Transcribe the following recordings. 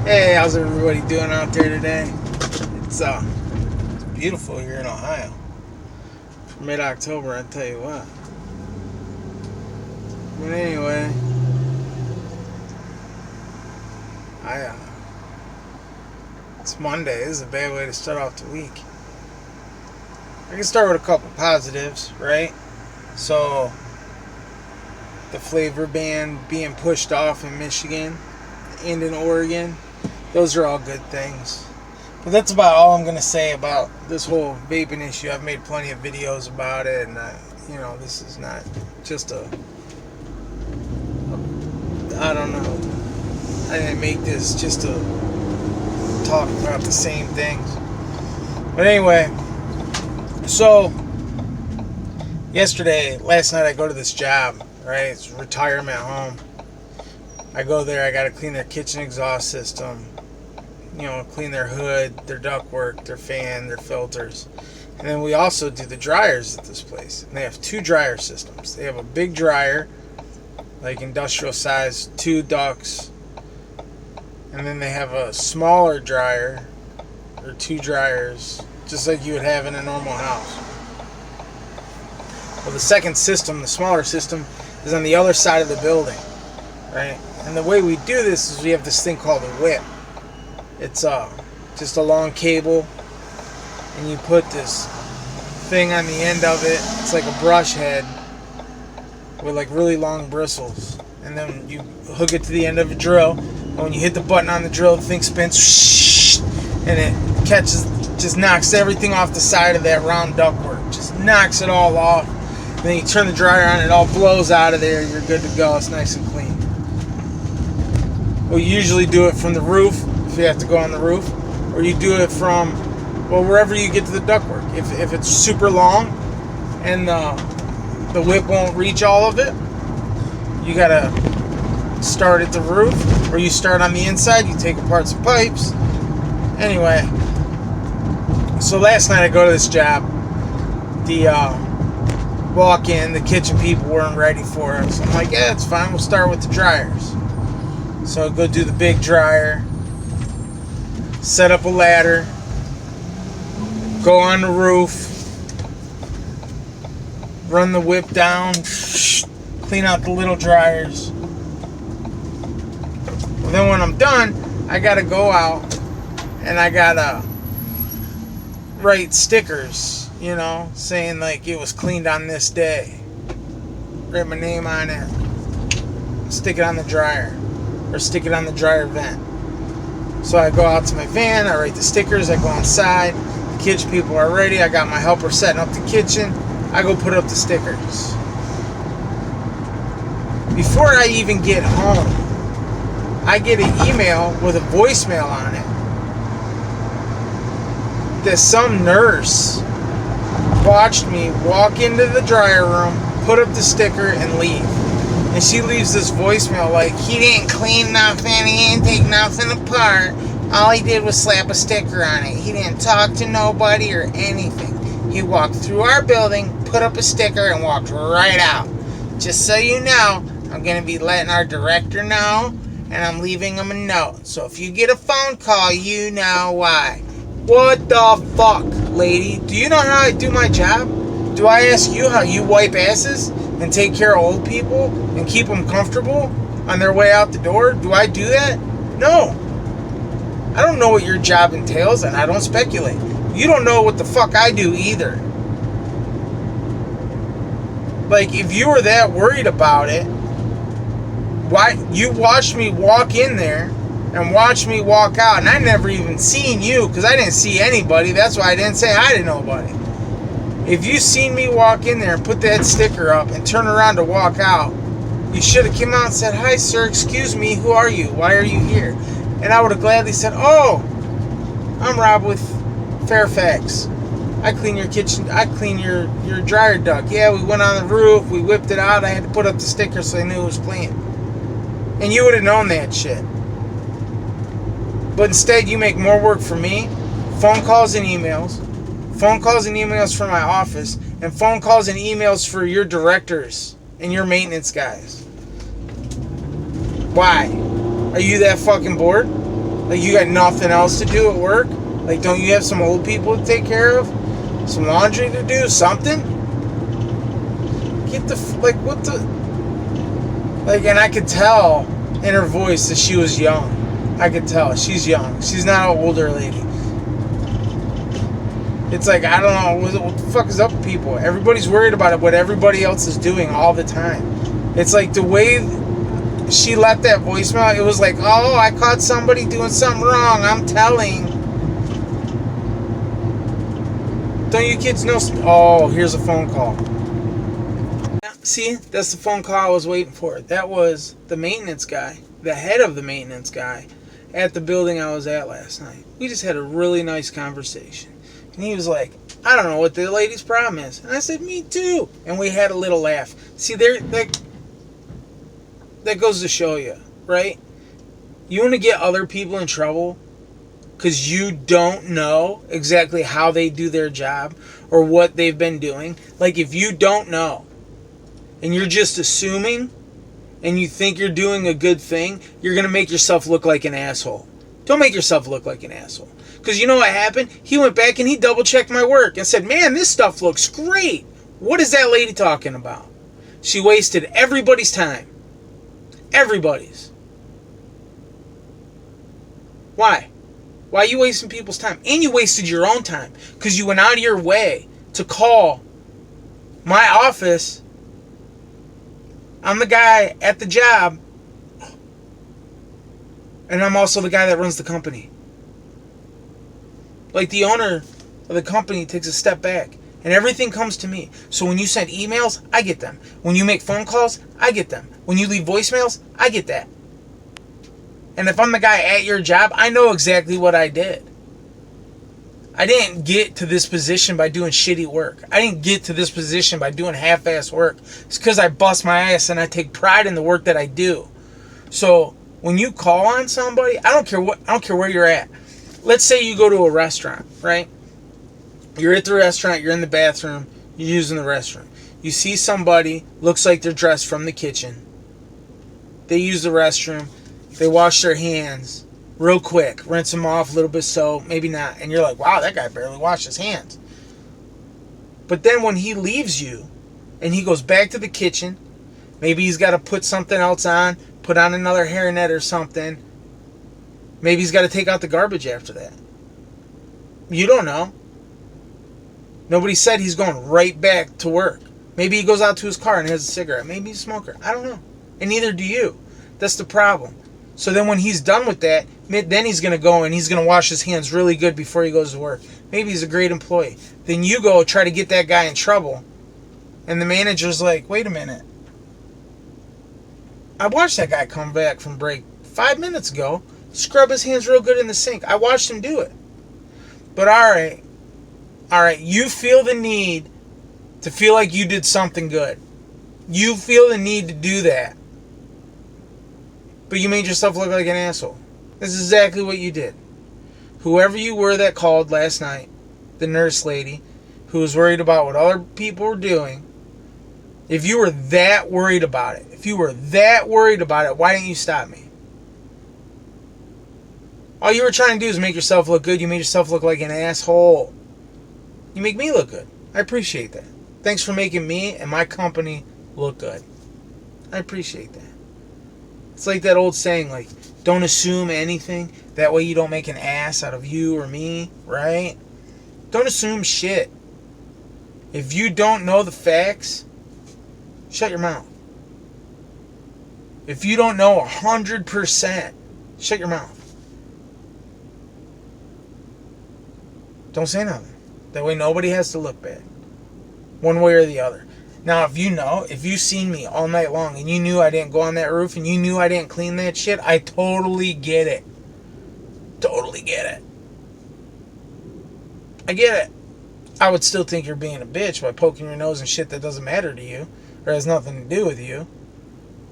Hey, how's everybody doing out there today? It's beautiful here in Ohio. For mid-October, I tell you what. But anyway, it's Monday. This is a bad way to start off the week. I can start with a couple positives, right? So, the flavor ban being pushed off in Michigan and in Oregon, those are all good things. But that's about all I'm going to say about this whole vaping issue. I've made plenty of videos about it, and this is not just I don't know. I didn't make this just to talk about the same things. But anyway, so last night I go to this job, right? It's retirement home. I go there, I got to clean their kitchen exhaust system, clean their hood, their ductwork, their fan, their filters. And then we also do the dryers at this place. And they have two dryer systems. They have a big dryer, like industrial size, 2 ducts. And then they have a smaller dryer, or 2 dryers, just like you would have in a normal house. Well, the second system, the smaller system, is on the other side of the building, right? And the way we do this is we have this thing called a whip. It's just a long cable, and you put this thing on the end of it. It's like a brush head with like really long bristles, and then you hook it to the end of a drill. And when you hit the button on the drill, the thing spins, and it just knocks everything off the side of that round ductwork. Just knocks it all off. And then you turn the dryer on, it all blows out of there. You're good to go. It's nice and clean. We usually do it from the roof, if you have to go on the roof, or you do it from, wherever you get to the ductwork. If it's super long and the whip won't reach all of it, you gotta start at the roof, or you start on the inside, you take apart some pipes. Anyway, so last night I go to this job. The walk in, the kitchen people weren't ready for us. I'm like, yeah, it's fine, we'll start with the dryers. So I go do the big dryer, set up a ladder, go on the roof, run the whip down, clean out the little dryers. Well, then when I'm done, I gotta go out and I gotta write stickers, saying like it was cleaned on this day. Write my name on it, stick it on the dryer, or stick it on the dryer vent. So I go out to my van, I write the stickers, I go inside, the kitchen people are ready, I got my helper setting up the kitchen, I go put up the stickers. Before I even get home, I get an email with a voicemail on it that some nurse watched me walk into the dryer room, put up the sticker, and leave. And she leaves this voicemail like, he didn't clean nothing, he didn't take nothing apart. All he did was slap a sticker on it. He didn't talk to nobody or anything. He walked through our building, put up a sticker, and walked right out. Just so you know, I'm going to be letting our director know, and I'm leaving him a note. So if you get a phone call, you know why. What the fuck, lady? Do you know how I do my job? Do I ask you how you wipe asses and take care of old people and keep them comfortable on their way out the door? Do I do that? No. I don't know what your job entails, and I don't speculate. You don't know what the fuck I do either. Like, if you were that worried about it, why you watched me walk in there and watch me walk out, and I never even seen you because I didn't see anybody. That's why I didn't say hi to nobody. If you seen me walk in there and put that sticker up and turn around to walk out, you should have come out and said, hi sir, excuse me, who are you? Why are you here? And I would have gladly said, oh, I'm Rob with Fairfax. I clean your kitchen, I clean your dryer duct. Yeah, we went on the roof, we whipped it out, I had to put up the sticker so I knew it was clean. And you would have known that shit. But instead, you make more work for me. Phone calls and emails. Phone calls and emails for my office. And phone calls and emails for your directors and your maintenance guys. Why? Are you that fucking bored? Like, you got nothing else to do at work? Like, don't you have some old people to take care of? Some laundry to do? Something? Get the, like, what the, like, and I could tell in her voice that she was young. I could tell. She's young. She's not an older lady. It's like, I don't know, what the fuck is up with people? Everybody's worried about what everybody else is doing all the time. It's like the way she left that voicemail, it was like, oh, I caught somebody doing something wrong, I'm telling. Don't you kids know? Oh, here's a phone call. See, that's the phone call I was waiting for. That was the maintenance guy, the head of the maintenance guy at the building I was at last night. We just had a really nice conversation. And he was like, I don't know what the lady's problem is. And I said, me too. And we had a little laugh. See, that goes to show you, right? You want to get other people in trouble because you don't know exactly how they do their job or what they've been doing. Like, if you don't know and you're just assuming and you think you're doing a good thing, you're going to make yourself look like an asshole. Don't make yourself look like an asshole. Because you know what happened? He went back and he double-checked my work and said, man, this stuff looks great. What is that lady talking about? She wasted everybody's time. Everybody's. Why? Why are you wasting people's time? And you wasted your own time because you went out of your way to call my office. I'm the guy at the job, and I'm also the guy that runs the company. Like, the owner of the company takes a step back, and everything comes to me. So when you send emails, I get them. When you make phone calls, I get them. When you leave voicemails, I get that. And if I'm the guy at your job, I know exactly what I did. I didn't get to this position by doing shitty work. I didn't get to this position by doing half-ass work. It's because I bust my ass and I take pride in the work that I do. So when you call on somebody, I don't care where you're at. Let's say you go to a restaurant, right? You're at the restaurant, you're in the bathroom, you're using the restroom. You see somebody, looks like they're dressed from the kitchen. They use the restroom, they wash their hands real quick, rinse them off, a little bit of soap, maybe not. And you're like, wow, that guy barely washed his hands. But then when he leaves you and he goes back to the kitchen, maybe he's got to put something else on, put on another hairnet or something. Maybe he's got to take out the garbage after that. You don't know. Nobody said he's going right back to work. Maybe he goes out to his car and has a cigarette. Maybe he's a smoker. I don't know. And neither do you. That's the problem. So then when he's done with that, then he's going to go and he's going to wash his hands really good before he goes to work. Maybe he's a great employee. Then you go try to get that guy in trouble. And the manager's like, wait a minute. I watched that guy come back from break 5 minutes ago. Scrub his hands real good in the sink. I watched him do it. But alright, you feel the need to feel like you did something good. You feel the need to do that. But you made yourself look like an asshole. This is exactly what you did. Whoever you were that called last night, the nurse lady, who was worried about what other people were doing, if you were that worried about it, why didn't you stop me? All you were trying to do is make yourself look good. You made yourself look like an asshole. You make me look good. I appreciate that. Thanks for making me and my company look good. I appreciate that. It's like that old saying, like, don't assume anything. That way you don't make an ass out of you or me, right? Don't assume shit. If you don't know the facts, shut your mouth. If you don't know 100%, shut your mouth. Don't say nothing. That way nobody has to look bad. One way or the other. Now, if you've seen me all night long and you knew I didn't go on that roof and you knew I didn't clean that shit, I totally get it. Totally get it. I get it. I would still think you're being a bitch by poking your nose in shit that doesn't matter to you or has nothing to do with you.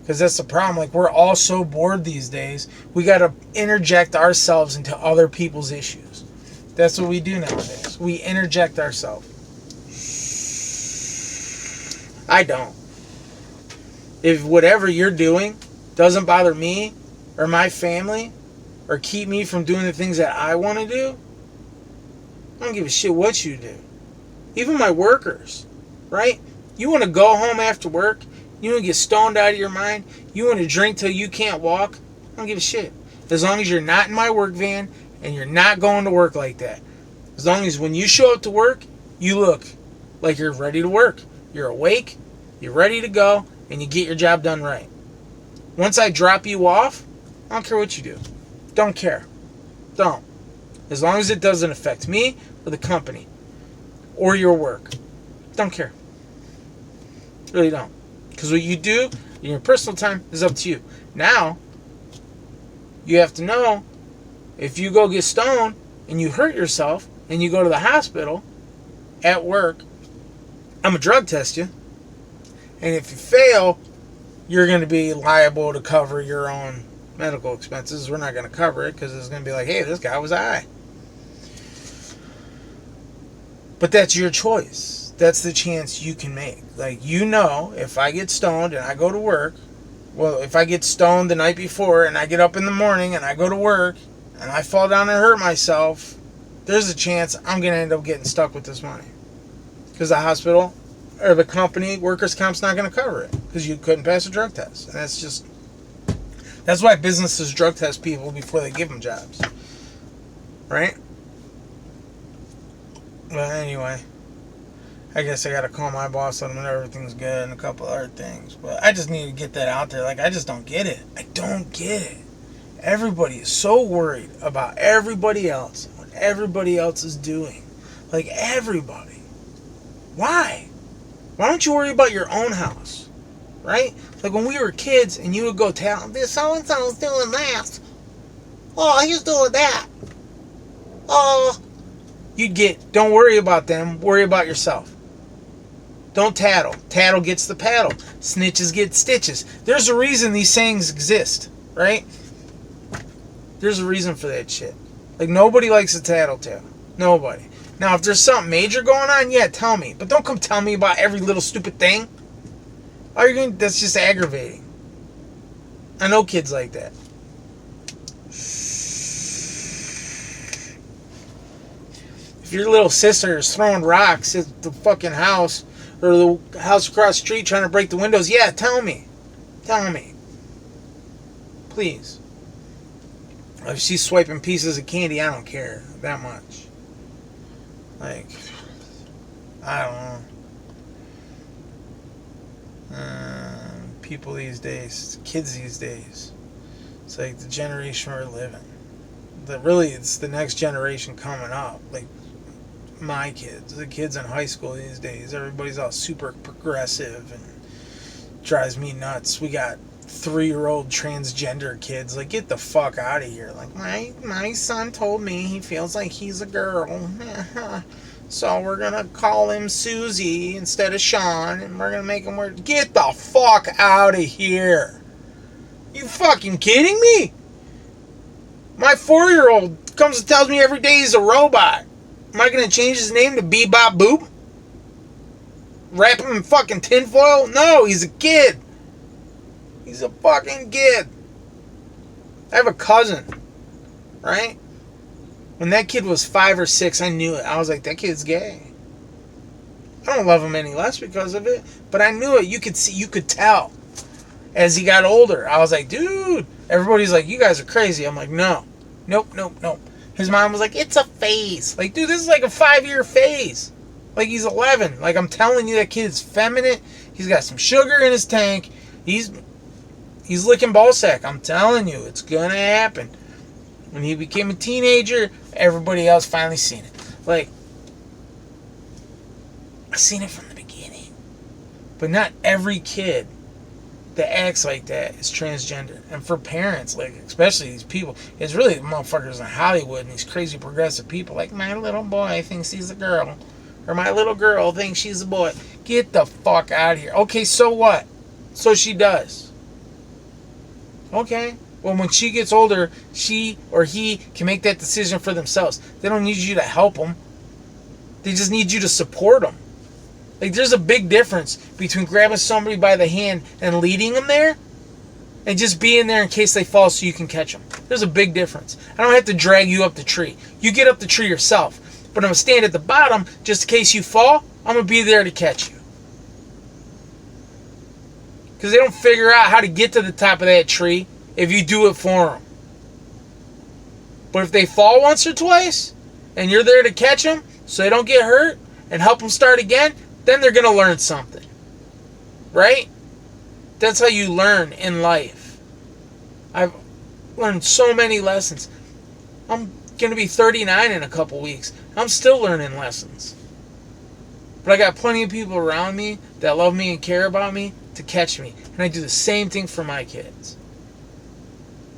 Because that's the problem. Like, we're all so bored these days. We got to interject ourselves into other people's issues. That's what we do nowadays. We interject ourselves. I don't. If whatever you're doing doesn't bother me or my family, or keep me from doing the things that I want to do, I don't give a shit what you do. Even my workers, right? You want to go home after work? You want to get stoned out of your mind? You want to drink till you can't walk? I don't give a shit. As long as you're not in my work van and you're not going to work like that. As long as when you show up to work, you look like you're ready to work. You're awake, you're ready to go, and you get your job done right. Once I drop you off, I don't care what you do. Don't care. Don't. As long as it doesn't affect me or the company or your work. Don't care. Really don't. Because what you do in your personal time is up to you. Now, you have to know, if you go get stoned and you hurt yourself and you go to the hospital at work, I'm going to drug test you. And if you fail, you're going to be liable to cover your own medical expenses. We're not going to cover it because it's going to be like, hey, this guy was high. But that's your choice. That's the chance you can make. Like, you know, if I get stoned and I go to work, well, if I get stoned the night before and I get up in the morning and I go to work and I fall down and hurt myself, there's a chance I'm going to end up getting stuck with this money. Because the hospital or the company, workers' comp's not going to cover it because you couldn't pass a drug test. And that's why businesses drug test people before they give them jobs. Right? But anyway, I guess I got to call my boss, let him know everything's good and a couple other things. But I just need to get that out there. Like, I just don't get it. I don't get it. Everybody is so worried about everybody else, what everybody else is doing. Like, everybody. Why? Why don't you worry about your own house? Right? Like when we were kids and you would go tell, this so-and-so's doing that. Oh, he's doing that. Oh. You'd get, don't worry about them, worry about yourself. Don't tattle. Tattle gets the paddle. Snitches get stitches. There's a reason these sayings exist, right? There's a reason for that shit. Like, nobody likes a tattletale. Nobody. Now, if there's something major going on, yeah, tell me. But don't come tell me about every little stupid thing. That's just aggravating. I know kids like that. If your little sister is throwing rocks at the fucking house or the house across the street trying to break the windows, yeah, tell me. Tell me. Please. If she's swiping pieces of candy, I don't care that much. Like, I don't know. People these days, kids these days, it's like the generation we're living. Really, it's the next generation coming up. Like, my kids, the kids in high school these days, everybody's all super progressive and drives me nuts. We got 3-year-old transgender kids. Like, get the fuck out of here. Like, my son told me he feels like he's a girl. So we're gonna call him Susie instead of Sean, and we're gonna make him wear. Get the fuck out of here. You fucking kidding me? My 4-year-old comes and tells me every day he's a robot. Am I gonna change his name to Bebop Boop? Wrap him in fucking tinfoil? No, he's a kid. He's a fucking kid. I have a cousin, right? When that kid was 5 or 6, I knew it. I was like, that kid's gay. I don't love him any less because of it, but I knew it. You could see, you could tell. As he got older, I was like, dude. Everybody's like, you guys are crazy. I'm like, no. Nope. His mom was like, it's a phase. Like, dude, this is like a 5-year phase. Like, he's 11. Like, I'm telling you, that kid's feminine. He's got some sugar in his tank. He's licking ballsack. I'm telling you, it's gonna happen. When he became a teenager, everybody else finally seen it. Like, I seen it from the beginning. But not every kid that acts like that is transgender. And for parents, like, especially these people, it's really the motherfuckers in Hollywood and these crazy progressive people. Like, my little boy thinks he's a girl. Or my little girl thinks she's a boy. Get the fuck out of here. Okay, so what? So she does. Okay. Well, when she gets older, she or he can make that decision for themselves. They don't need you to help them. They just need you to support them. Like, there's a big difference between grabbing somebody by the hand and leading them there and just be in there in case they fall so you can catch them. There's a big difference. I don't have to drag you up the tree. You get up the tree yourself. But I'm going to stand at the bottom just in case you fall. I'm going to be there to catch you. Because they don't figure out how to get to the top of that tree if you do it for them. But if they fall once or twice and you're there to catch them so they don't get hurt and help them start again, then they're going to learn something. Right? That's how you learn in life. I've learned so many lessons. I'm going to be 39 in a couple weeks. I'm still learning lessons. But I got plenty of people around me that love me and care about me to catch me. And I do the same thing for my kids.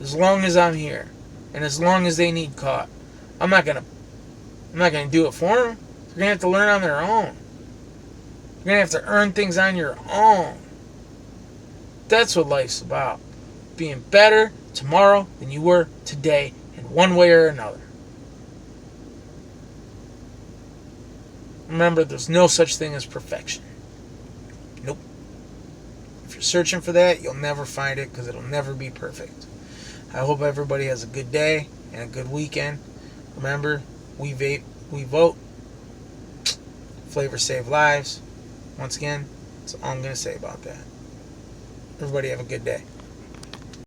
As long as I'm here. And as long as they need caught. I'm not going to do it for them. They're going to have to learn on their own. You're going to have to earn things on your own. That's what life's about. Being better tomorrow than you were today in one way or another. Remember, there's no such thing as perfection. Nope. If you're searching for that, you'll never find it because it'll never be perfect. I hope everybody has a good day and a good weekend. Remember, we vape, we vote. Flavors save lives. Once again, that's all I'm going to say about that. Everybody have a good day.